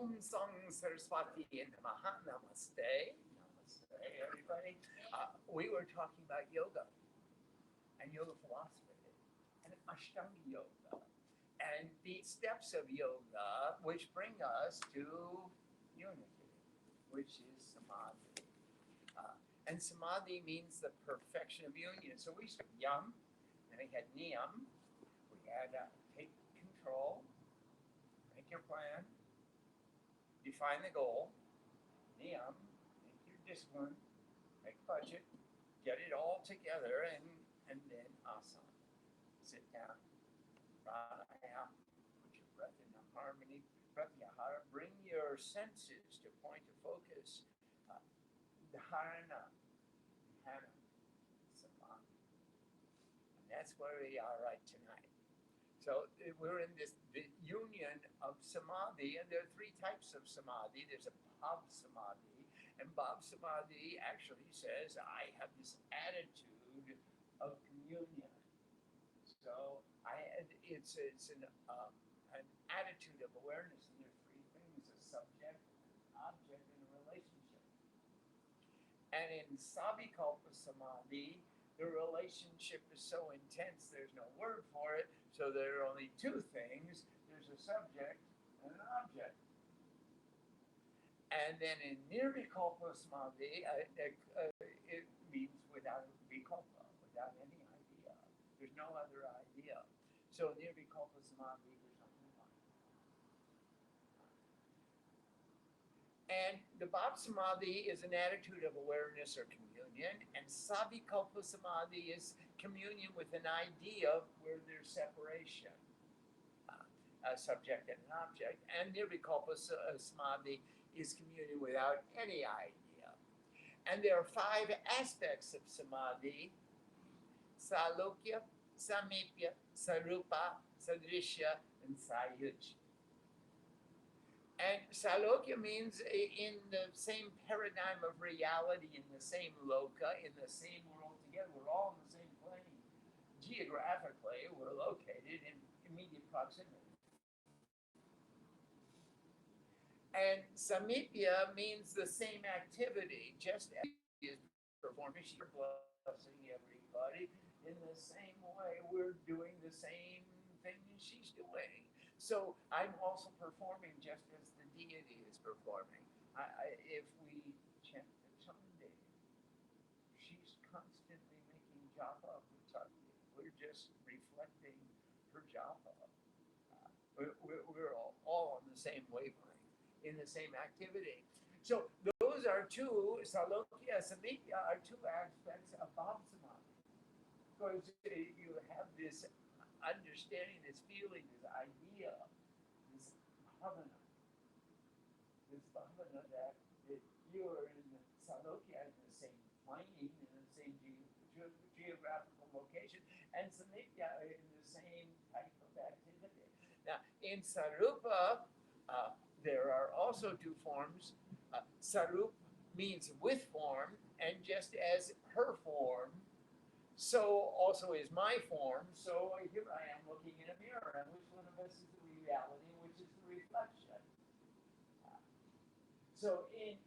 Om Sang Saraswati Namaha. Namaste. Namaste, everybody. We were talking about yoga and yoga philosophy and Ashtanga yoga and the steps of yoga which bring us to unity, which is samadhi. And samadhi means the perfection of union. So we started yam, then we had niyam, we had take control, make your plan, define the goal, niyam, make your discipline, make a budget, get it all together, and then asana. Sit down, pranayama, put your breath in harmony, pratyahara, bring your senses to point of focus, dharana, dhyana, samadhi. And that's where we are right tonight. So we're in the union of samadhi, and there are three types of samadhi. There's a bhav samadhi, and bhav samadhi actually says, I have this attitude of communion. So it's an attitude of awareness, and there are three things: a subject, an object, and a relationship. And in savikalpa samadhi, the relationship is so intense, there's no word for it, so there are only two things. There's a subject and an object. And then in nirvikalpa samadhi, it means without vikalpa, without any idea. There's no other idea. So nirvikalpa samadhi, there's nothing like it. And the bhav samadhi is an attitude of awareness or communion, and savikalpa samadhi is communion with an idea where there's separation, a subject and an object, and nirvikalpa samadhi is communion without any idea. And there are five aspects of samadhi: salokya, samipya, sarupa, sadrishya, and sayuj. And salokya means in the same paradigm of reality, in the same loka, in the same world together. We're all in the same plane. Geographically, we're located in immediate proximity. And samipya means the same activity, just as she is performing. She's blessing everybody in the same way. We're doing the same thing she's doing. So I'm also performing just as the deity is performing. If we chant the Chandi, she's constantly making japa of the Chandi. We're just reflecting her japa. We're all on the same wavelength, in the same activity. So those are two, salokya, samipya, are two aspects of bhav samadhi. Because you have this understanding, this feeling, this idea, this bhavana that you are in the salokya, in the same plane, in the same geographical location, and samipya in the same type of activity. Now, in sarupa, there are also two forms. Sarup means with form, and just as her form, so also is my form. So here I am looking in a mirror, and which one of us is the reality, and which is the reflection? So in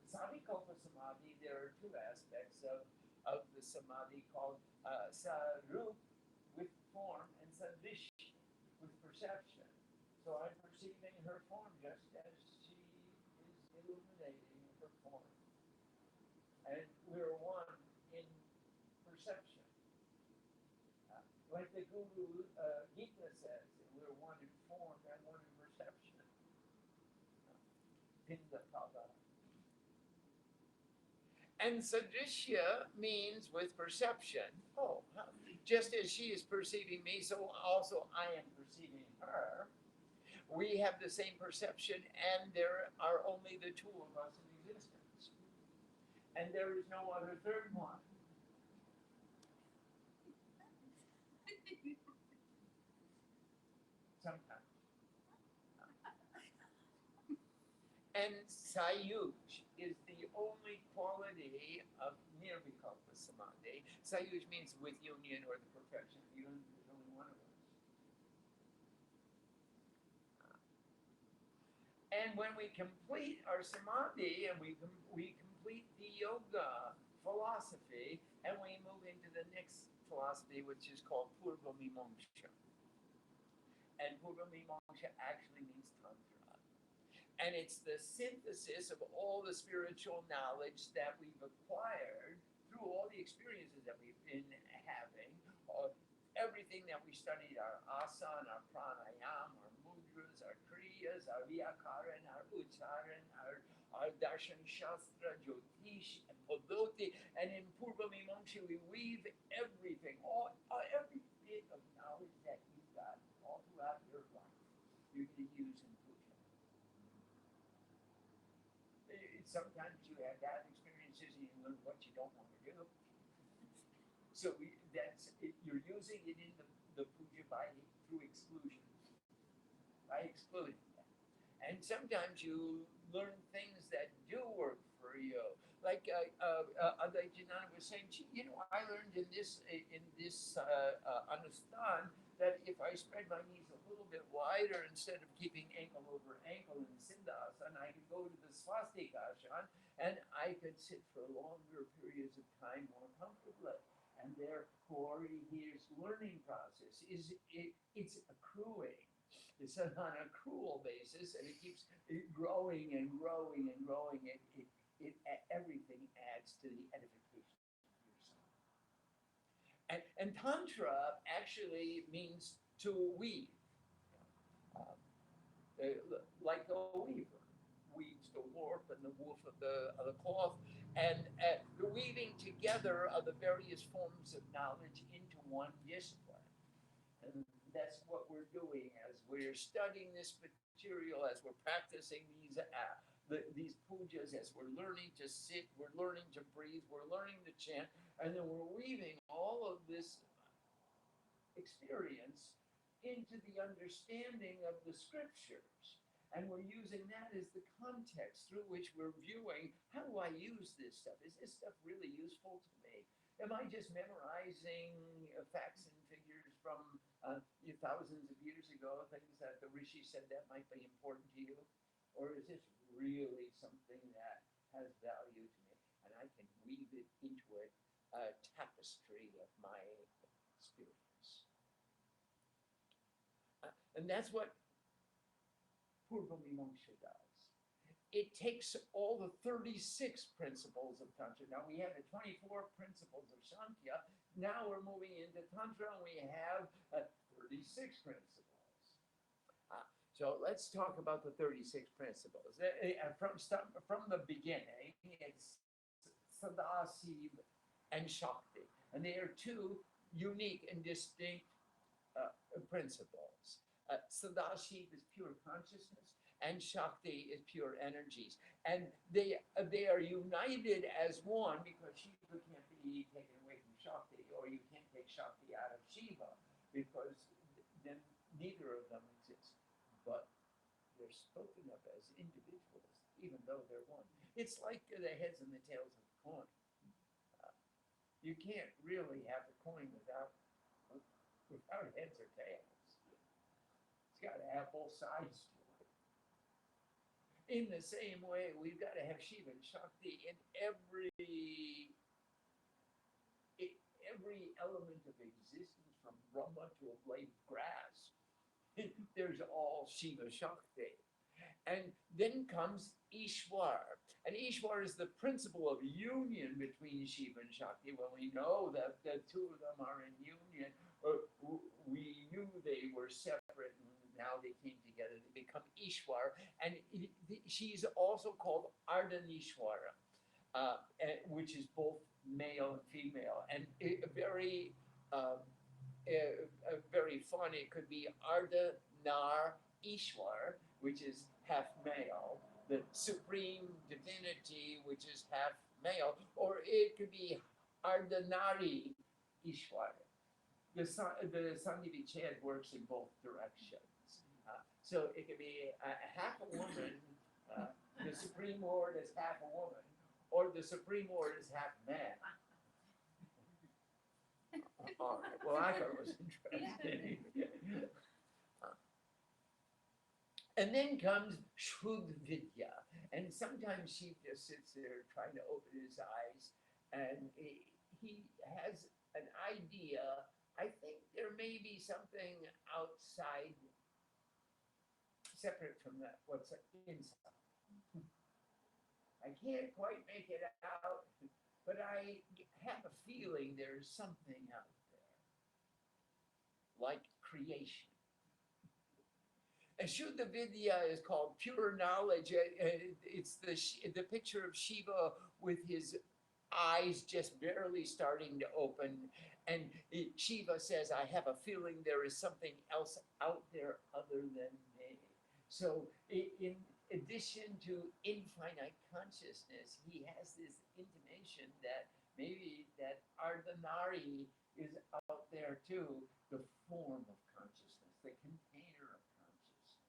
savikalpa samadhi, there are two aspects of the samadhi called sarup with form and sadrish with perception. So I'm perceiving her form just as she is illuminating her form. And we're one in perception. Like the Guru Gita says, we're one in form and one in perception. Pindakava. And sadrishya means with perception. Oh, just as she is perceiving me, so also I am perceiving her. We have the same perception, and there are only the two of us in existence. And there is no other third one. Sometimes. And sayuj is the only quality of nirvikalpa samadhi. Sayuj means with union or the perfection of union. There's only one of us. And when we complete our samadhi and we complete the yoga philosophy, and we move into the next philosophy, which is called Purva Mimamsa. And Purva Mimamsa actually means Tantra. And it's the synthesis of all the spiritual knowledge that we've acquired through all the experiences that we've been having, everything that we studied, our asana, our pranayama, our mudras, our kriyas, our vyakaran, our ucharan, our darshan shastra, jyotish, and padoti, and in Purva Mimamsa we weave everything, every bit of knowledge that you've got all throughout your life, you're going to use in puja. Sometimes you have bad experiences and you learn what you don't want to do. So you're using it in the puja through exclusion, by excluding that. And sometimes you learn things that do work for you. Like Jnana was saying, I learned in this anustan that if I spread my knees a little bit wider instead of keeping ankle over ankle in Sindhasana, I could go to the swastikasana and I could sit for longer periods of time more comfortably. And therefore, his learning process it's accruing. It's on an accrual basis, and it keeps growing and growing and growing. Everything adds to the edification of yourself. And Tantra actually means to weave, like a weaver weaves the warp and the woof of the cloth, and the weaving together of the various forms of knowledge into one discipline. And that's what we're doing as we're studying this material, as we're practicing these pujas, as we're learning to sit, we're learning to breathe, we're learning to chant, and then we're weaving all of this experience into the understanding of the scriptures. And we're using that as the context through which we're viewing, how do I use this stuff? Is this stuff really useful to me? Am I just memorizing facts and figures from thousands of years ago, things that the rishi said that might be important to you? Or is this really something that has value to me? And I can weave it into a tapestry of my experience. And that's what Purva Mimamsa does. It takes all the 36 principles of Tantra. Now we have the 24 principles of Sankhya. Now we're moving into Tantra and we have 36 principles. So let's talk about the 36 principles. From the beginning, it's Sadasiv and Shakti. And they are two unique and distinct principles. Sadashiv is pure consciousness, and Shakti is pure energies. And they are united as one because Shiva can't be taken away from Shakti, or you can't take Shakti out of Shiva, because then neither of them exist. But they're spoken of as individuals, even though they're one. It's like the heads and the tails of a coin. You can't really have a coin without heads or tails. It's got to have both sides to it. In the same way, we've got to have Shiva and Shakti in every element of existence, from Brahma to a blade of grass. There's all Shiva Shakti. And then comes Ishwar. And Ishwar is the principle of union between Shiva and Shakti. When we know that the two of them are in union, we knew they were separate, and now they came together to become Ishwar. And she's also called Ardhanishwara, which is both male and female. And very fun. It could be Ardha Nar Ishwar, which is half male, the supreme divinity, which is half male, or it could be Ardhanari Ishwar. The Sandhi Vichad works in both directions. So it could be half a woman, the Supreme Lord is half a woman, or the Supreme Lord is half man. All right. Well, I thought it was interesting. And then comes Shuddha Vidya. And sometimes Shiva just sits there trying to open his eyes, and he has an idea. I think there may be something outside, separate from that, what's inside. I can't quite make it out, but I have a feeling there's something out there, like creation. And Shuddha Vidya is called pure knowledge. It's the picture of Shiva with his eyes just barely starting to open. And Shiva says, I have a feeling there is something else out there other than me. So in addition to infinite consciousness, he has this intimation that maybe that Ardhanari is out there too, the form of consciousness, the container of consciousness,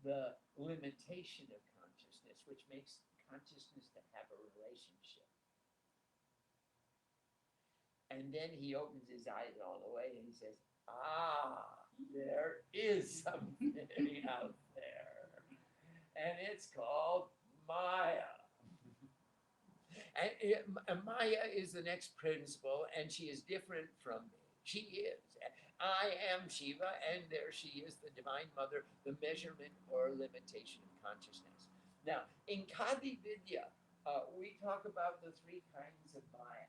the limitation of consciousness, which makes consciousness to have a relationship. And then he opens his eyes all the way and he says, there is something out there. And it's called Maya. And Maya is the next principle, and she is different from me. She is. I am Shiva, and there she is, the Divine Mother, the measurement or limitation of consciousness. Now, in Kadi Vidya, we talk about the three kinds of Maya.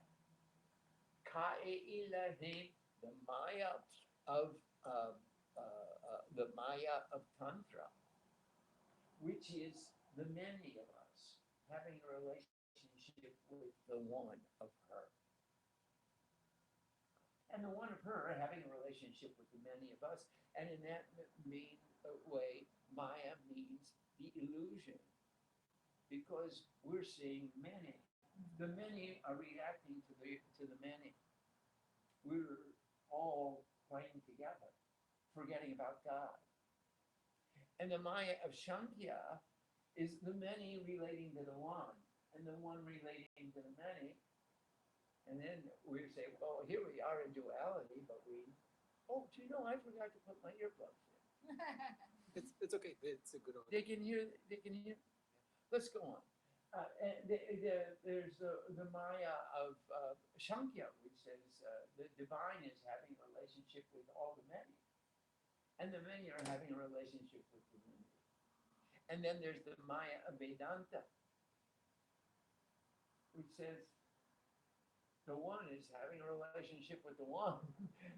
Ka'e-ilahe, the Maya of Tantra, which is the many of us having a relationship with the one of her. And the one of her having a relationship with the many of us. And in that main way, Maya means the illusion. Because we're seeing many. The many are reacting to the many. We're all playing together, forgetting about God. And the Maya of Shankya is the many relating to the one, and the one relating to the many. And then we say, well, here we are in duality, but do you know, I forgot to put my earplugs in. It's okay. It's a good order. They can hear. Let's go on. There's the Maya of Shankya, which says the divine is having a relationship with all the many. And the many are having a relationship with the many. And then there's the Maya of Vedanta, which says the one is having a relationship with the one.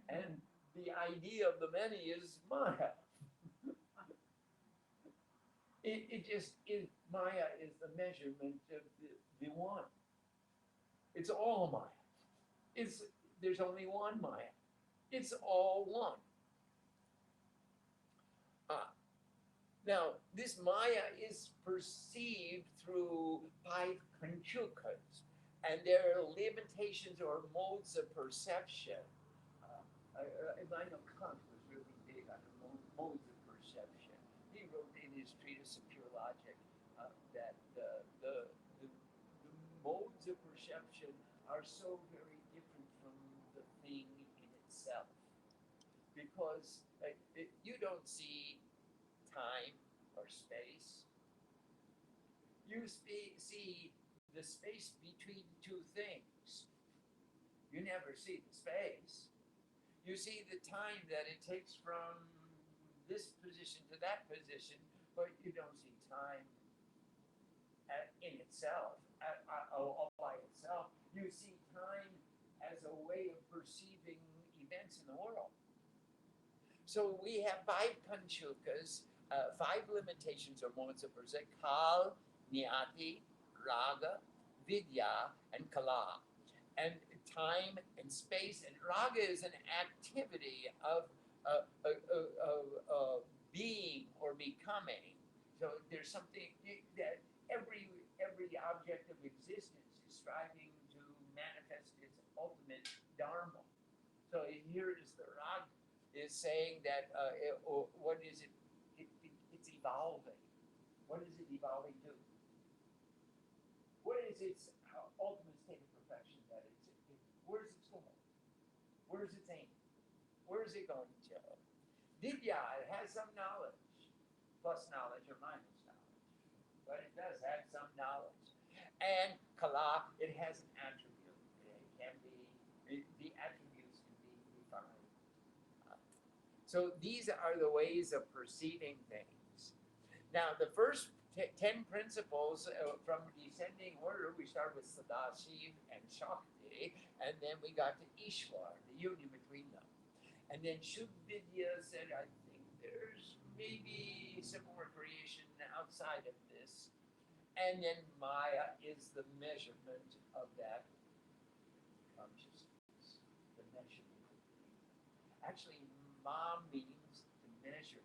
And the idea of the many is Maya. It just is, Maya is the measurement of the one. It's all Maya. There's only one Maya. It's all one. Now, this Maya is perceived through 5 kanchukas, and there are limitations or modes of perception. I know Kant was really big on modes of perception. He wrote in his treatise of pure logic that the modes of perception are so very different from the thing in itself. Because you don't see time or space. You see the space between two things. You never see the space. You see the time that it takes from this position to that position, but you don't see time in itself, all by itself. You see time as a way of perceiving events in the world. So we have 5 kanchukas, 5 limitations or modes of perception: kal, niyati, raga, vidya, and kala. And time and space, and raga is an activity of being or becoming. So there's something that every object of existence is striving to manifest its ultimate dharma. So here is the raga, is saying that what is it? It's evolving. What is it evolving to? What is its ultimate state of perfection? Where's its goal? Where's its aim? Where is it going to? Vidya, it has some knowledge, plus knowledge or minus knowledge, but it does have some knowledge. And kala, it has an attribute. It can be, the attributes can be defined. So these are the ways of perceiving things. Now, the first 10 principles from descending order, we start with Sadashiv and Shakti, and then we got to Ishwar, the union between them. And then Shubhvidya said, I think there's maybe some more creation outside of this. And then Maya is the measurement of that consciousness, the measurement. Actually, Ma means to measure.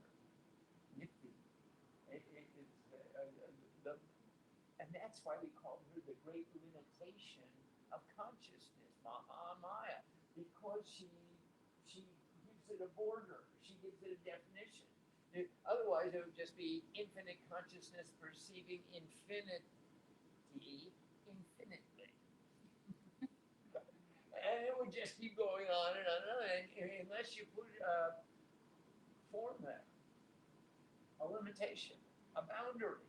And that's why we call her the great limitation of consciousness, Mahamaya, because she gives it a border, she gives it a definition. Otherwise, it would just be infinite consciousness perceiving infinity infinitely. And it would just keep going on and on and on, unless you put a form there, a limitation, a boundary.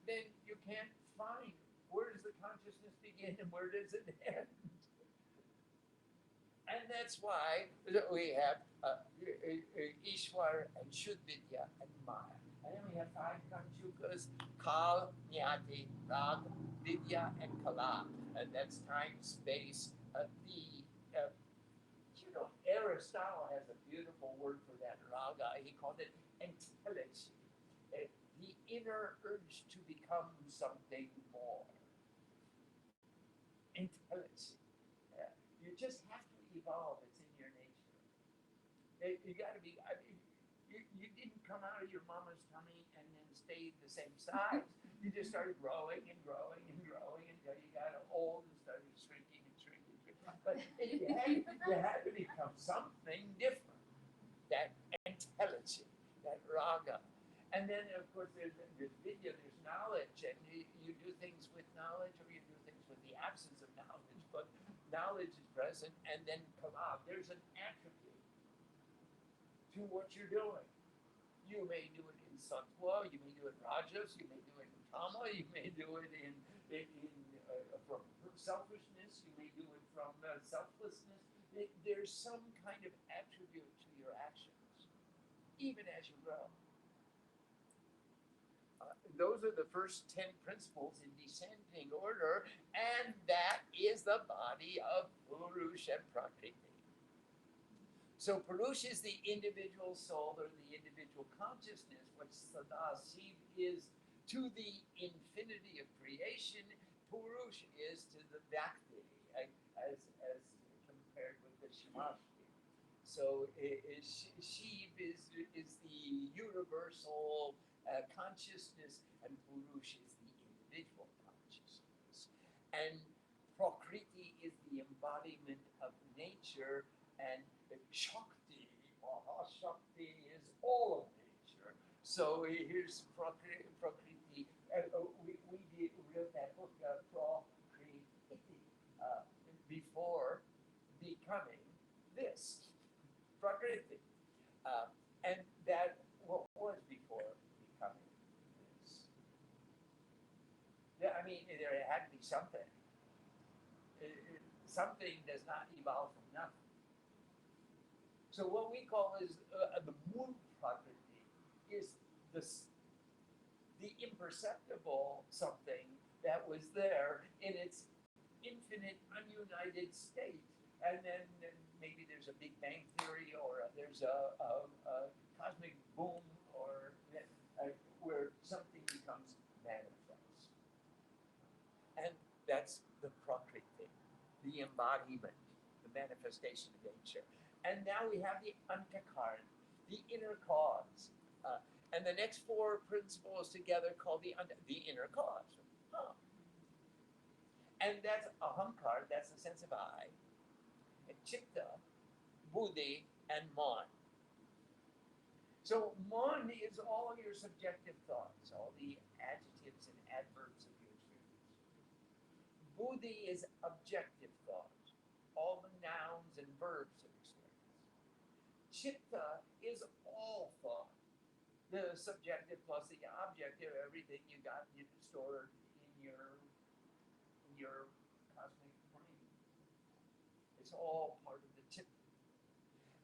Then you can't find where does the consciousness begin and where does it end. And that's why we have Ishwar and Shudvidya and Maya. And then we have 5 Kanchukas, Kal, Jnati, Rag, Vidya, and Kala. And that's time, space. Aristotle has a beautiful word for that, raga. He called it intelligence. The inner urge to become something more. Intelligence. You just have to evolve. It's in your nature. You got to be. I mean, you didn't come out of your mama's tummy and then stay the same size. You just started growing and growing and growing until you got old and started shrinking and shrinking. But you had to become something different. That intelligence, that raga. And then, of course, there's vidya, there's knowledge, and you do things with knowledge or you do things with the absence of knowledge, but knowledge is present. And then kala, there's an attribute to what you're doing. You may do it in sattva, you may do it in rajas, you may do it in tama, you may do it from selfishness, you may do it from selflessness. There's some kind of attribute to your actions, even as you grow. Those are the first 10 principles in descending order, and that is the body of Purush and Prakriti. So Purush is the individual soul or the individual consciousness, what Sadasiv is to the infinity of creation. Purush is to the Bhakti, as compared with the Shimashti. So Shiv is the universal consciousness, and Purush is the individual consciousness. And Prakriti is the embodiment of nature, and Shakti, Mahashakti, is all of nature. So here's Prakriti. We wrote that book, Prakriti, before becoming this, Prakriti. And that, what was before becoming this? I mean, there had to be something. Something does not evolve from nothing. So what we call is the moon Prakriti is the imperceptible something that was there in its infinite, ununited state. And then maybe there's a Big Bang Theory, or there's a cosmic boom, or where something becomes manifest. And that's the Prakriti, the embodiment, the manifestation of nature. And now we have the Antakaran, the inner cause. And the next 4 principles together called the inner cause. And that's ahankar, that's the sense of I, and chitta, buddhi, and man. So man is all your subjective thoughts, all the adjectives and adverbs of your experience. Buddhi is objective thought, all the nouns and verbs of experience. Chitta is all thought, the subjective plus the objective, everything you got stored in your cosmic brain. It's all part of the tip.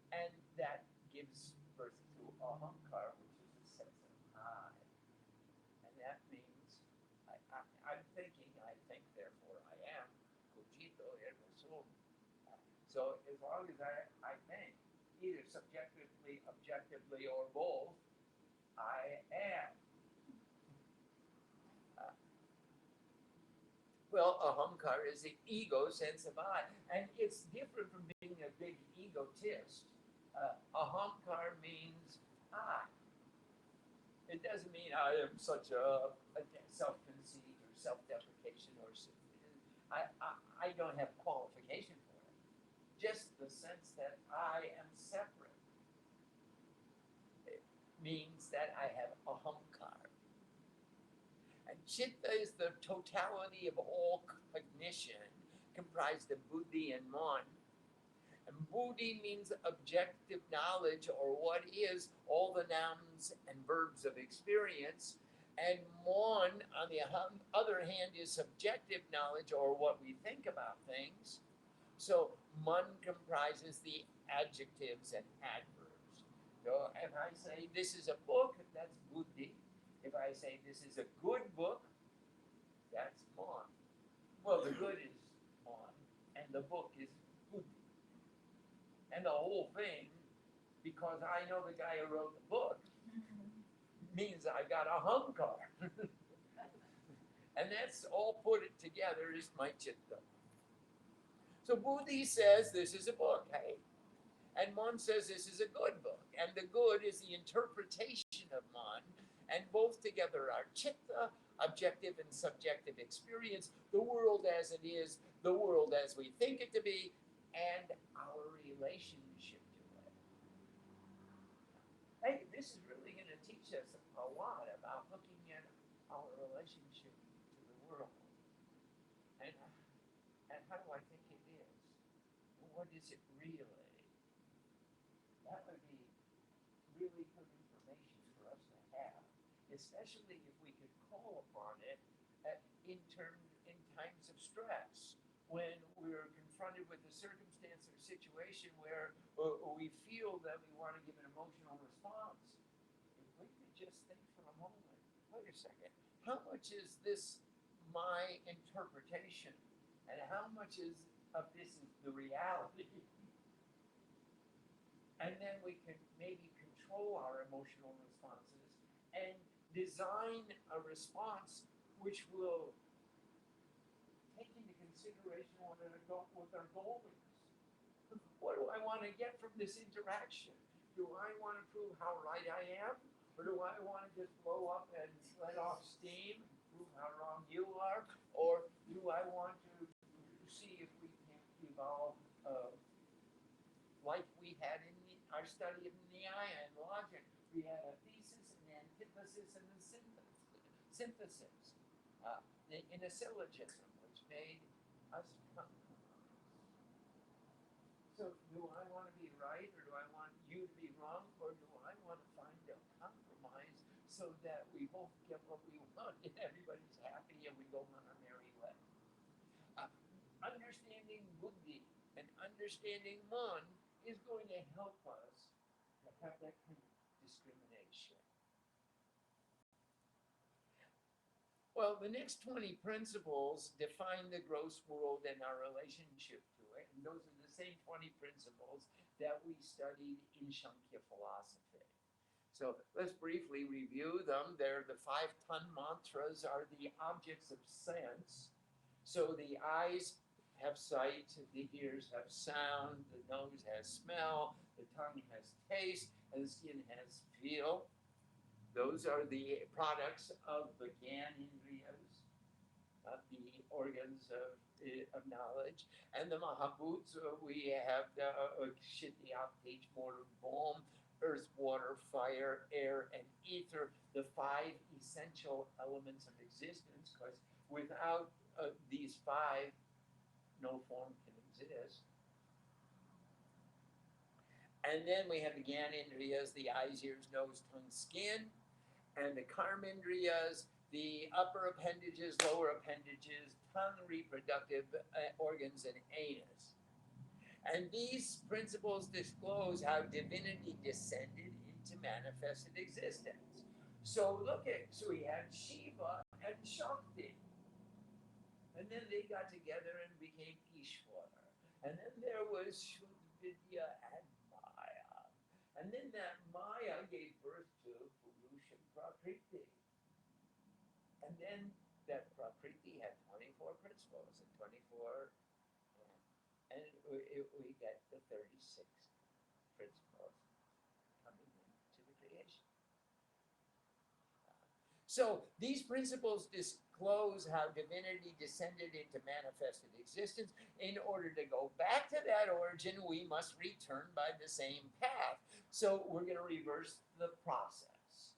And that gives birth to ahankar, which is a sense of I. And that means I'm thinking, I think, therefore I am. Cogito ergo sum. So as long as I think, either subjectively, objectively, or both, I am. Well, ahankar is the ego sense of I, and it's different from being a big egotist. Ahankar means I. It doesn't mean I am such a self-conceit or self-deprecation or I don't have qualification for it. Just the sense that I am separate. It means that I have ahankar. And chitta is the totality of all cognition, comprised of buddhi and man. And buddhi means objective knowledge, or what is all the nouns and verbs of experience. And man, on the other hand, is subjective knowledge, or what we think about things. So man comprises the adjectives and adverbs. So if I say this is a book, that's buddhi. If I say this is a good book, that's man. Well, the good is man, and the book is buddhi. And the whole thing, because I know the guy who wrote the book, means I got ahankar. And that's all put it together is my chitta. So buddhi says this is a book, hey? And man says this is a good book. And the good is the interpretation of man. And both together are chitta, objective and subjective experience, the world as it is, the world as we think it to be, and our relationship to it. Hey, this is really going to teach us a lot about looking at our relationship to the world. And how do I think it is? What is it really? That would be really good information for us to have, especially if we could call upon it in times of stress, when we're confronted with a circumstance or situation where we feel that we want to give an emotional response. If we could just think for a moment, wait a second, how much is this my interpretation, and how much of this is the reality? And then we can maybe control our emotional responses and design a response which will take into consideration what our goal is. What do I want to get from this interaction? Do I want to prove how right I am? Or do I want to just blow up and let off steam, prove how wrong you are? Or do I want to see if we can evolve like we had in our study of Nyaya and logic? We had a thesis, an antithesis, and a synthesis in a syllogism, which made us compromise. So do I want to be right, or do I want you to be wrong, or do I want to find a compromise so that we both get what we want and everybody's happy and we go on our merry way? Understanding buddhi and understanding man is going to help us to have that kind of discrimination. Well, the next 20 principles define the gross world and our relationship to it. And those are the same 20 principles that we studied in Sankhya philosophy. So let's briefly review them. They're the 5 ton mantras are the objects of sense. So the eyes have sight, the ears have sound, the nose has smell, the tongue has taste, and the skin has feel. Those are the products of the Gyanendriyas, the organs of knowledge. And the Mahabhuts, we have the Kshiti, Aptej, mortar, bone, earth, water, fire, air, and ether, the 5 essential elements of existence, because without these 5, no form can exist. And then we have the Gyanendriyas, the eyes, ears, nose, tongue, skin. and the karmendriyas, the upper appendages, lower appendages, tongue, reproductive organs, and anus. And these principles disclose how divinity descended into manifested existence. So we had Shiva and Shakti. And then they got together and became Ishwar. And then there was Shuddha and Maya. And then that Maya gave birth to Purusha and Prakriti. And then that Prakriti had 24 principles and 24, and we get the 36 principles coming into the creation. So these principles disclose how divinity descended into manifested existence. In order to go back to that origin, we must return by the same path. So we're going to reverse the process.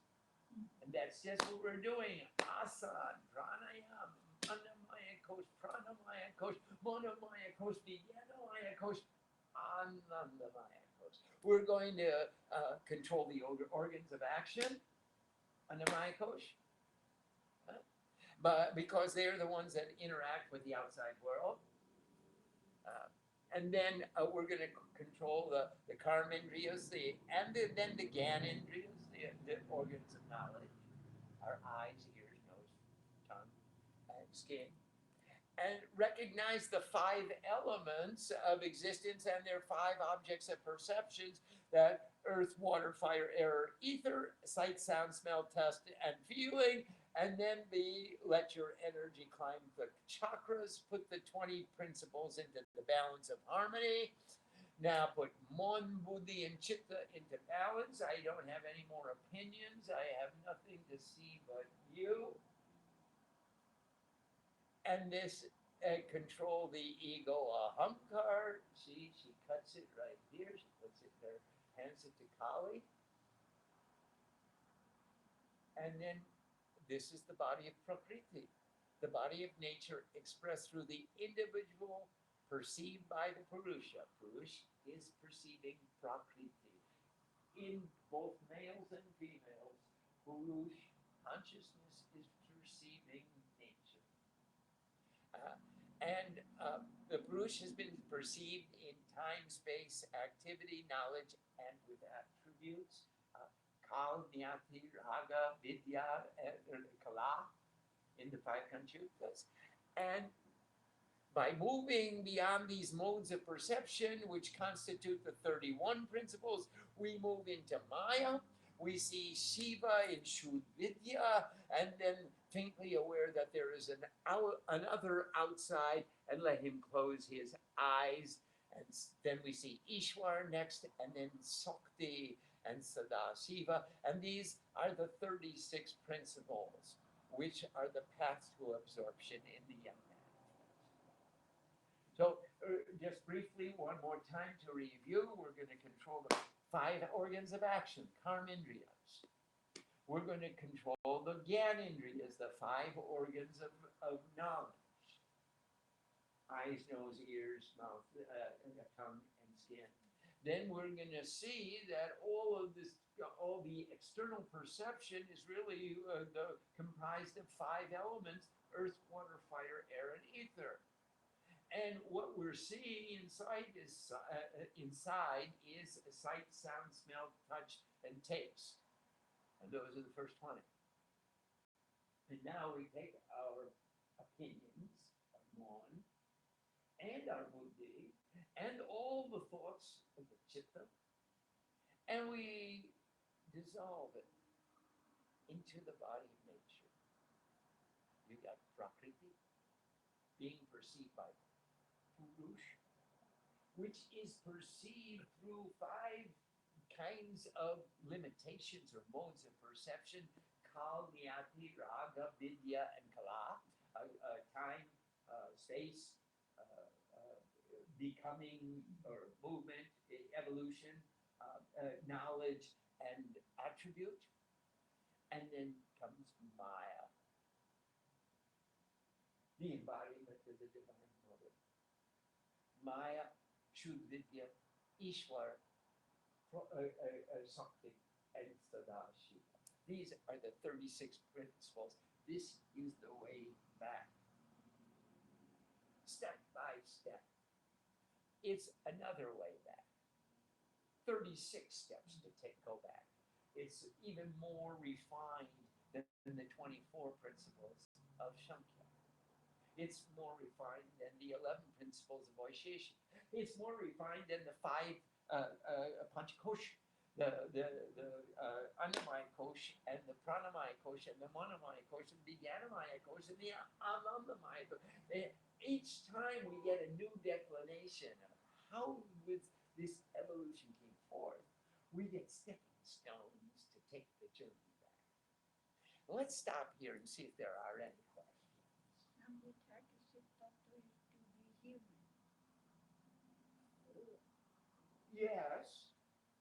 And that's just what we're doing. Asana, pranayama, annamaya kosh, pranamaya kosh, monomaya kosh, vijnanamaya kosh, anandamaya kosh. We're going to control the organs of action, annamaya kosh. But because they're the ones that interact with the outside world. And then we're going to control the karmendriyas, then the gyanendriyas, the organs of knowledge, our eyes, ears, nose, tongue, and skin. And recognize the 5 elements of existence and their 5 objects of perceptions that earth, water, fire, air, ether, sight, sound, smell, taste, and feeling. And then let your energy climb the chakras, put the 20 principles into the balance of harmony. Now put Mon, Buddhi, and Chitta into balance. I don't have any more opinions. I have nothing to see but you. And this control the ego ahamkar. See, she cuts it right here. She puts it there, hands it to Kali. And then this is the body of Prakriti, the body of nature expressed through the individual perceived by the Purusha. Purusha is perceiving Prakriti. In both males and females, Purusha consciousness is perceiving nature. And the Purusha has been perceived in time, space, activity, knowledge, and with attributes. Kal, Jnati, Raga, Vidya, and Kala in the 5 Kanchutas. And by moving beyond these modes of perception, which constitute the 31 principles, we move into Maya. We see Shiva in Shuddha, and then faintly aware that there is another outside, and let him close his eyes. And then we see Ishwar next, and then Sakti and Sadashiva. And these are the 36 principles, which are the paths to absorption in the young man. So just briefly, one more time to review, we're going to control the 5 organs of action, karmendriyas. We're going to control the gyanendriyas, the 5 organs of knowledge. Eyes, nose, ears, mouth, tongue, and skin. Then we're going to see that all the external perception is really comprised of 5 elements: earth, water, fire, air, and ether. And what we're seeing inside is sight, sound, smell, touch, and taste. And those are the first 20. And now we take our opinions, our mon, and our buddhi, and all the thoughts of the chitta, and we dissolve it into the body of nature. You got Prakriti being perceived by Purusha, which is perceived through 5 kinds of limitations or modes of perception: Kal, Jnati, Raga, Vidya, and Kala. Time, space, becoming or movement, evolution, knowledge, and attribute. And then comes Maya, the embodiment of the divine mother. Maya, Shuddha, Ishwar, Sakti, and Sadashiva. These are the 36 principles. This is the way back. Step by step. It's another way back. 36 steps to go back. It's even more refined than the 24 principles of Samkhya. It's more refined than the 11 principles of Vaisheshika. It's more refined than the five Panchakosha, the Annamaya Kosha, and the Pranamaya Kosha, and the Manomaya Kosha, and the Jnanamaya Kosha, and the Anandamaya Kosha. Each time we get a new declination of how this evolution came forth, we get stepping stones to take the journey back. Let's stop here and see if there are any questions. Number 36 Tattva is to be human. Yes,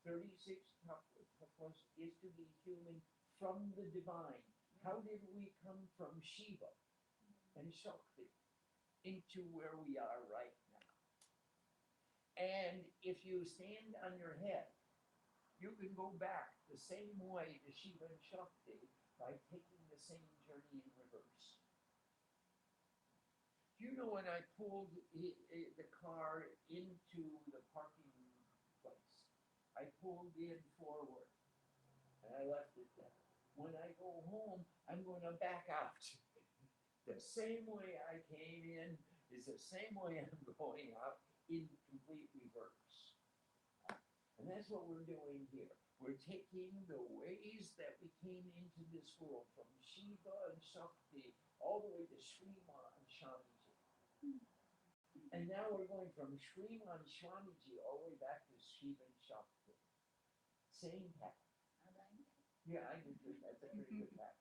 36 tattvas is to be human from the divine. How did we come from Shiva and Shakti into where we are right now? And if you stand on your head, you can go back the same way to Shiva and Shakti by taking the same journey in reverse. You know, when I pulled the car into the parking place, I pulled in forward and I left it there. When I go home, I'm going to back out. The same way I came in is the same way I'm going out in complete reverse. And that's what we're doing here. We're taking the ways that we came into this world from Shiva and Shakti all the way to Shrima and Swamiji. And now we're going from Shrima and Swamiji all the way back to Shiva and Shakti. Same path. I like that. Yeah, I do too. That's a pretty good path.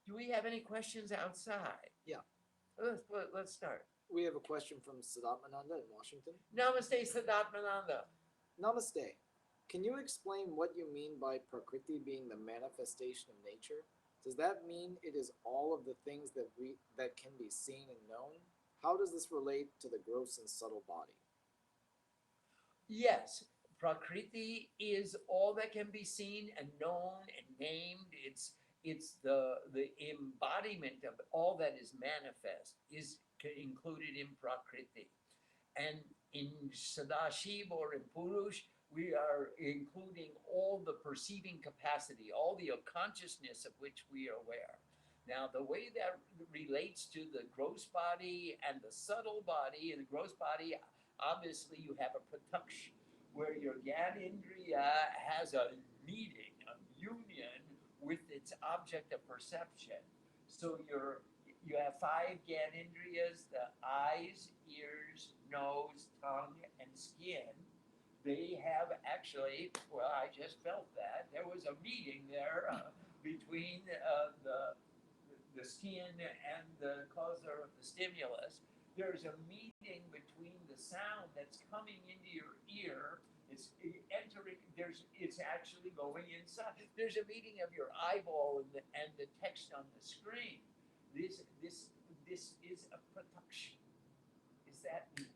Do we have any questions outside? Yeah. Let's start. We have a question from Siddharthananda in Washington. Namaste, Siddharthananda. Namaste. Can you explain what you mean by Prakriti being the manifestation of nature? Does that mean it is all of the things that can be seen and known? How does this relate to the gross and subtle body? Yes, Prakriti is all that can be seen and known and named. It's the embodiment of all that is manifest is included in Prakriti. And in Sadashiva or in Purush, we are including all the perceiving capacity, all the consciousness of which we are aware. Now, the way that relates to the gross body and the subtle body, in the gross body, obviously you have a prataksh, where your Gyanendriya has a meeting, a union with its object of perception. So you have 5 Gyanendriyas, the eyes, ears, nose, tongue, and skin. They have actually, well, I just felt that. There was a meeting there between the skin and the causer of the stimulus. There's a meeting between the sound that's coming into your ear. It's entering. It's actually going inside. There's a meeting of your eyeball and the text on the screen. This is a production. Is that meaning?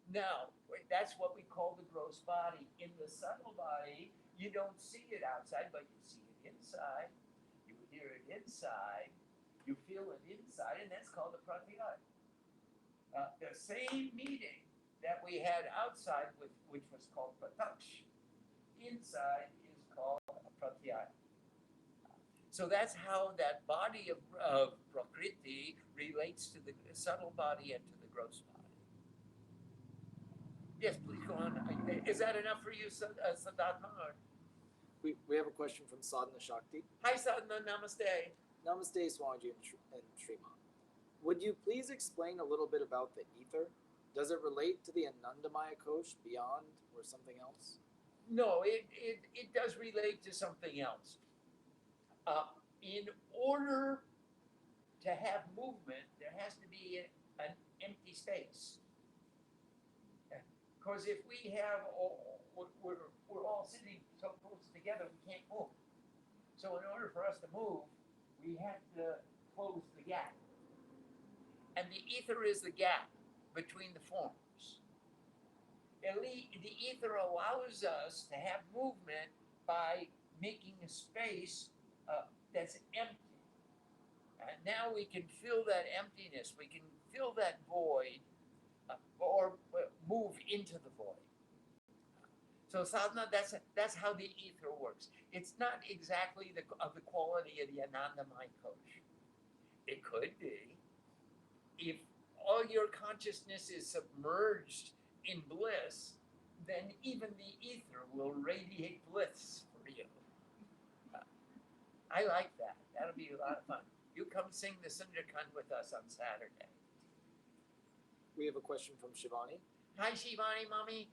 Now, that's what we call the gross body. In the subtle body, you don't see it outside, but you see it inside. You hear it inside. You feel it inside, and that's called the pratyaya. The same meeting that we had outside, which was called prataksh, inside is called pratyaya. So that's how that body of Prakriti relates to the subtle body and to the gross body. Yes, please go on. Is that enough for you, Siddhartha? We have a question from Sadhana Shakti. Hi, Sadhana. Namaste. Namaste, Swamiji and Shrima. Would you please explain a little bit about the ether? Does it relate to the Anandamaya Kosh beyond or something else? No, it does relate to something else. In order to have movement, there has to be an empty space. Because if we have we're all sitting so close together, we can't move. So in order for us to move, we have to close the gap. And the ether is the gap between the forms. The ether allows us to have movement by making a space that's empty. And now we can fill that emptiness, we can fill that void or move into the void. So sadhana, that's how the ether works. It's not exactly of the quality of the Anandamaya Kosh. It could be. If all your consciousness is submerged in bliss, then even the ether will radiate bliss for you. I like that. That'll be a lot of fun. You come sing the Sundarkand with us on Saturday. We have a question from Shivani. Hi, Shivani, mommy.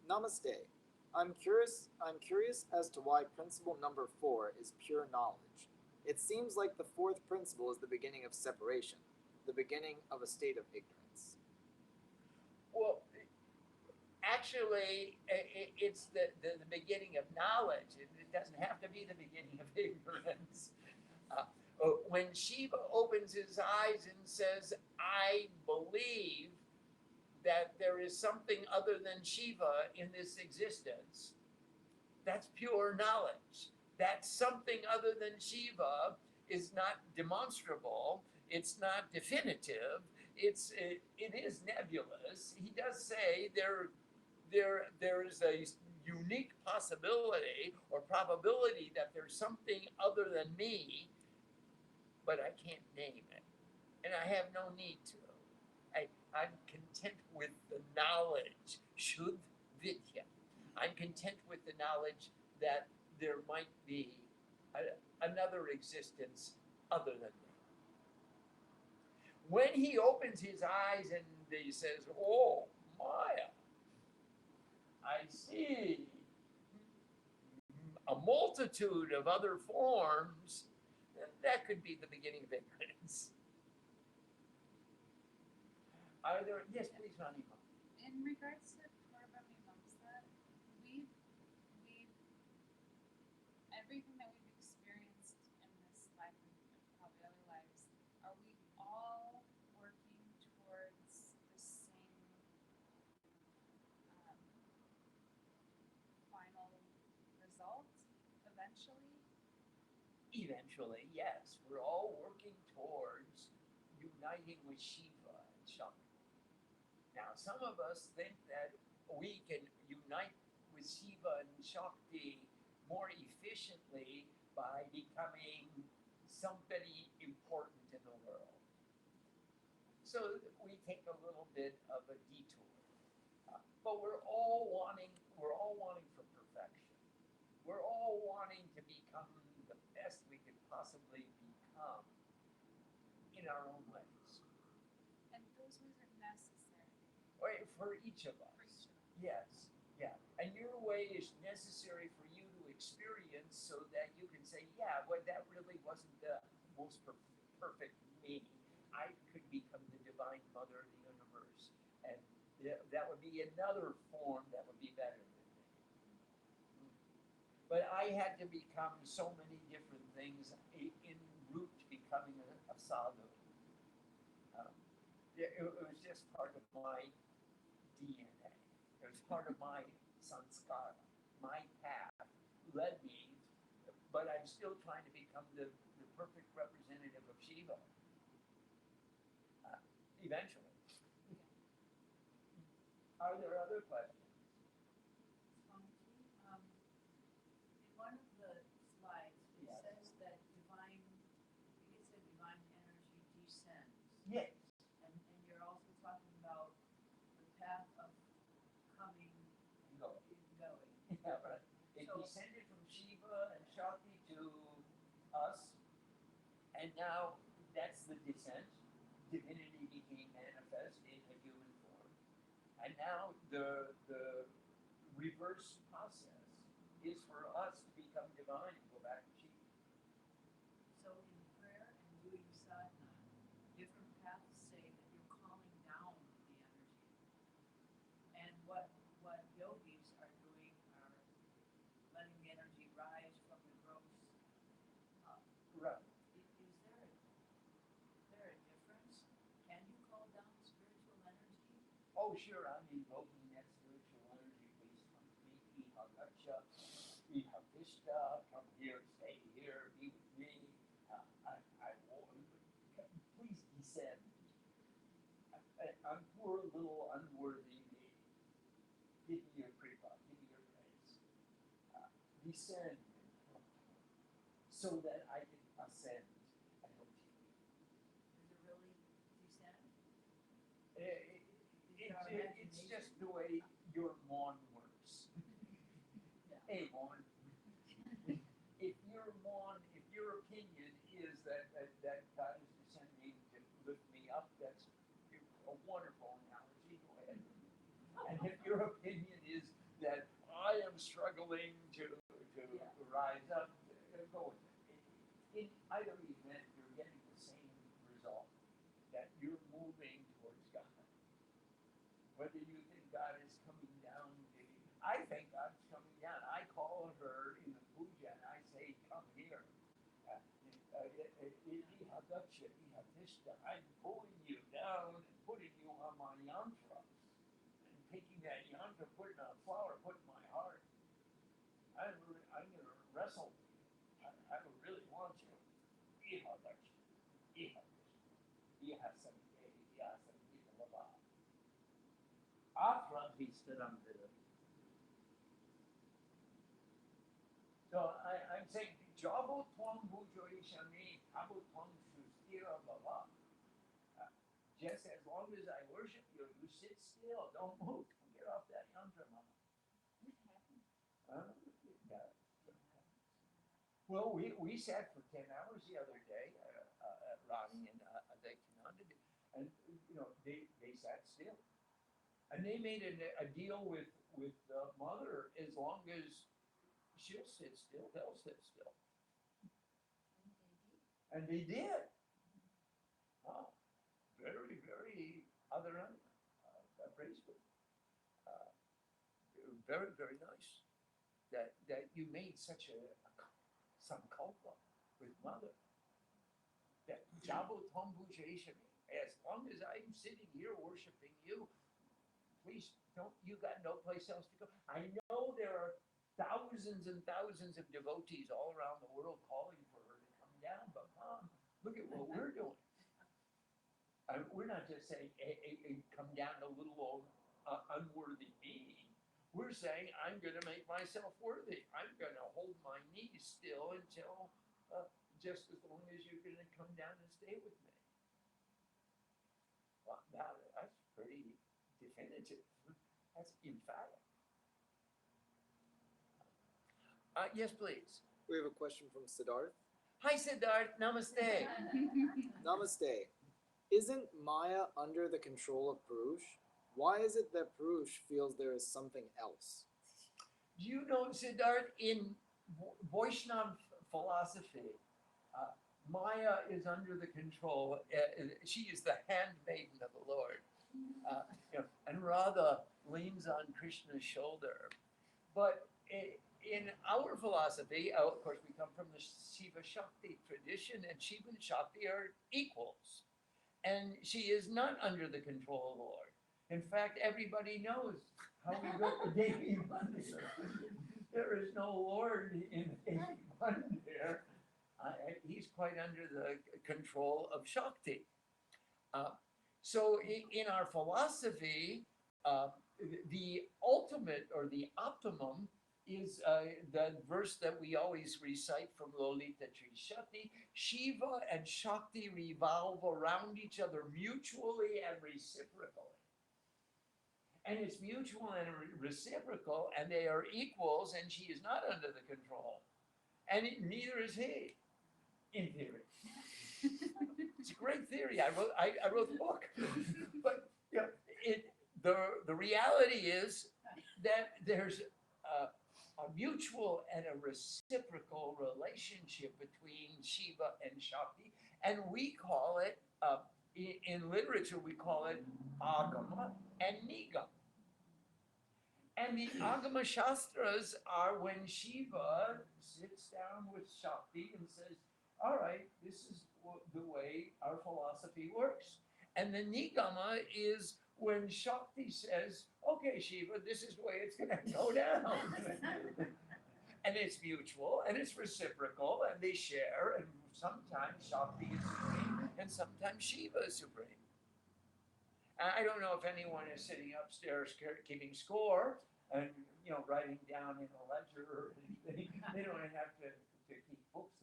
Namaste. I'm curious as to why principle number 4 is pure knowledge. It seems like the fourth principle is the beginning of separation, the beginning of a state of ignorance. Well, actually, it's the beginning of knowledge. It doesn't have to be the beginning of ignorance. When Shiva opens his eyes and says, I believe that there is something other than Shiva in this existence, that's pure knowledge. That something other than Shiva is not demonstrable, it's not definitive, it is nebulous. He does say there is a unique possibility or probability that there's something other than me, but I can't name it. And I have no need to. I'm content with the knowledge, Shuddh Vidya. I'm content with the knowledge that there might be another existence other than me. When he opens his eyes and he says, oh, Maya, I see a multitude of other forms, that could be the beginning of ignorance. Are there, yes, please, Rani. In regards to Purva Mimamsa, we've everything that we've experienced in this life and probably other lives, are we all working towards the same final result eventually? Eventually, yes. We're all working towards uniting with Shiva and Shakti. Now, some of us think that we can unite with Shiva and Shakti more efficiently by becoming somebody important in the world. So we take a little bit of a detour. But we're all wanting for perfection. We're all wanting to become the best we could possibly become in our own ways. And those ways are necessary. For each of us. For each of us. Yes, yeah. And your way is necessary for you to experience so that you can say, yeah, well, that really wasn't the most perfect me. I could become the divine mother of the universe. And that would be another form that would be better than me. But I had to become so many different things en route to becoming a sadhu. It was just part of my DNA. It was part of my sanskara. My path led me, but I'm still trying to become the perfect representative of Shiva. Eventually. Are there other questions? In one of the slides, it Yes. says that divine energy descends. Yes. And you're also talking about the path of coming No. and going. Yeah, right. It So- descended from Shiva and Shakti to us, and now that's the descent. Divinity became manifest in a human form, and now the reverse process is for us to become divine and go back to Shiva. So in prayer and doing sadhana, different paths say that you're calling down the energy. And what yogis are doing are letting the energy rise from the gross up. Right. Is there a difference? Can you call down spiritual energy? Oh, sure. I'm invoking that spiritual energy. Please come to me. Iha Gacha, Iha Vishta, come here, stay here, be with me. I won't, please descend. I'm poor little unworthy me. Give me your kripa, give me your grace. Descend so that I can ascend and help you. Does it really descend? It's just the way your mon works. Hey, mon. If your opinion is that God is descending to lift me up, that's a wonderful analogy. Go ahead. And if your opinion is that I am struggling to rise up, go with it. In either event, you're getting the same result, that you're moving towards God. Whether you think God is coming down to you, I think God's coming down. I call her in the puja and I say, come here. I'm pulling you down and putting you on my yantra. And taking that yantra, putting a flower, putting my heart. I'm going to wrestle with you. I really want you. So I'm saying, Jabo Twang Bujo Ishami, Tabo Twang Shustira Baba. Just as long as I worship you, you sit still, don't move. Don't get off that yantra, mama. Yeah. Well, we sat for 10 hours the other day, Ronnie and Adekyananda, and they sat still. And they made a deal with the mother, as long as she'll sit still, they'll sit still. And they did. Wow. Very, very other graceful. Very, very nice. That you made such some kalpa with mother. That Jabo Tombu Jaishami. As long as I'm sitting here worshiping you, please don't, you got no place else to go. I know there are thousands and thousands of devotees all around the world calling for her to come down, but Mom, look at what we're doing. We're not just saying, hey, come down to little old unworthy me. We're saying, I'm going to make myself worthy. I'm going to hold my knees still until just as long as you're going to come down and stay with me. Well, that's pretty definitive. That's emphatic. Yes, please. We have a question from Siddharth. Hi, Siddharth. Namaste. Namaste. Isn't Maya under the control of Purush? Why is it that Purush feels there is something else? Do you know, Siddharth, in Vaishnava philosophy, Maya is under the control, she is the handmaiden of the Lord. And Radha leans on Krishna's shoulder. But in our philosophy, of course, we come from the Shiva Shakti tradition, and Shiva and Shakti are equals. And she is not under the control of the Lord. In fact, everybody knows how we go to Devi Mandir. There is no Lord in Devi Mandir. He's quite under the control of Shakti. So in our philosophy, the ultimate or the optimum is the verse that we always recite from Lolita Trishakti. Shiva and Shakti revolve around each other mutually and reciprocally. And it's mutual and reciprocal, and they are equals, and she is not under the control. And neither is he, in theory. It's a great theory. I wrote the book. But the reality is that there's a mutual and a reciprocal relationship between Shiva and Shakti, and we call it, in literature, we call it Agama and Nigama. And the Agama Shastras are when Shiva sits down with Shakti and says, all right, this is the way our philosophy works. And the Nigama is when Shakti says, okay, Shiva, this is the way it's going to go down. and it's mutual, and it's reciprocal, and they share, and sometimes Shakti is supreme, and sometimes Shiva is supreme. I don't know if anyone is sitting upstairs keeping score and writing down in a ledger or anything. They don't have to keep books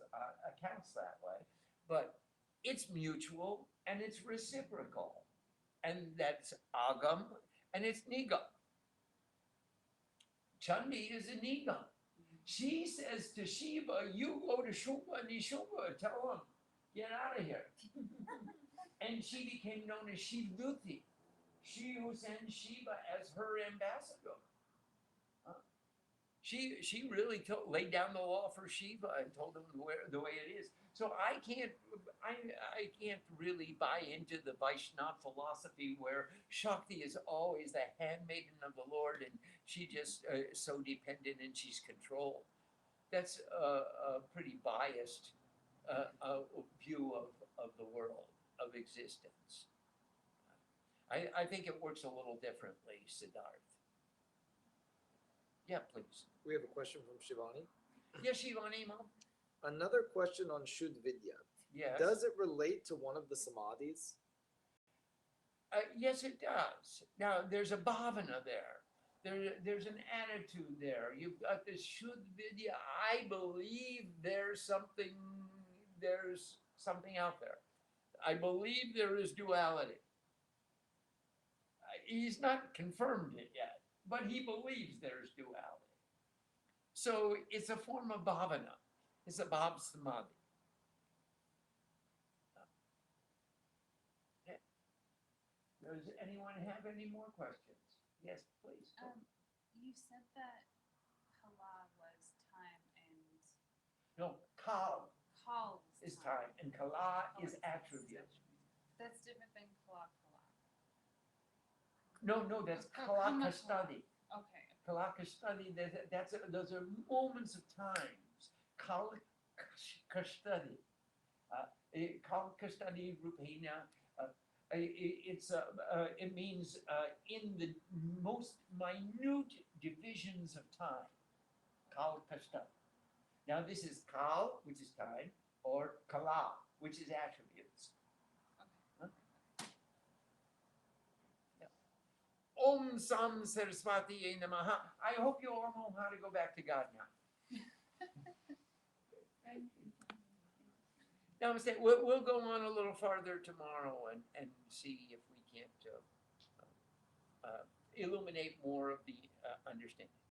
accounts that way, but it's mutual and it's reciprocal, and that's agam and it's nigam. Chandi is a nigam. She says to Shiva, "You go to Shubha Nishubha, tell him, get out of here." And she became known as Shivduti, she who sends Shiva as her ambassador. She really laid down the law for Shiva and told him the way it is. So I can't really buy into the Vaishnava philosophy where Shakti is always the handmaiden of the Lord and she just so dependent and she's controlled. That's a pretty biased view of the world, of existence. I think it works a little differently, Siddharth. Yeah, please. We have a question from Shivani. Yes, Shivani, Mom. Another question on Shuddh Vidya. Yes. Does it relate to one of the samadhis? Yes, it does. Now, there's a bhavana there. There's an attitude there. You've got this Shuddh Vidya. I believe there's something out there. I believe there is duality. He's not confirmed it yet, but he believes there's duality. So it's a form of bhavana. It's a bhav samadhi. Does anyone have any more questions? Yes, please. You said that kala was time and No, kal kal is time, and kala is attribute. That's different than kala kala. No, that's kalaka study. Okay. Kalaka study. Those are moments of times. Kalaka study. Kalaka study rupena. It means in the most minute divisions of time. Kalaka study. Now this is kal, which is time, or kala, which is attributes. Om Sam Saraswati Namaha. I hope you all know how to go back to God now. Namaste. We'll go on a little farther tomorrow and see if we can't illuminate more of the understanding.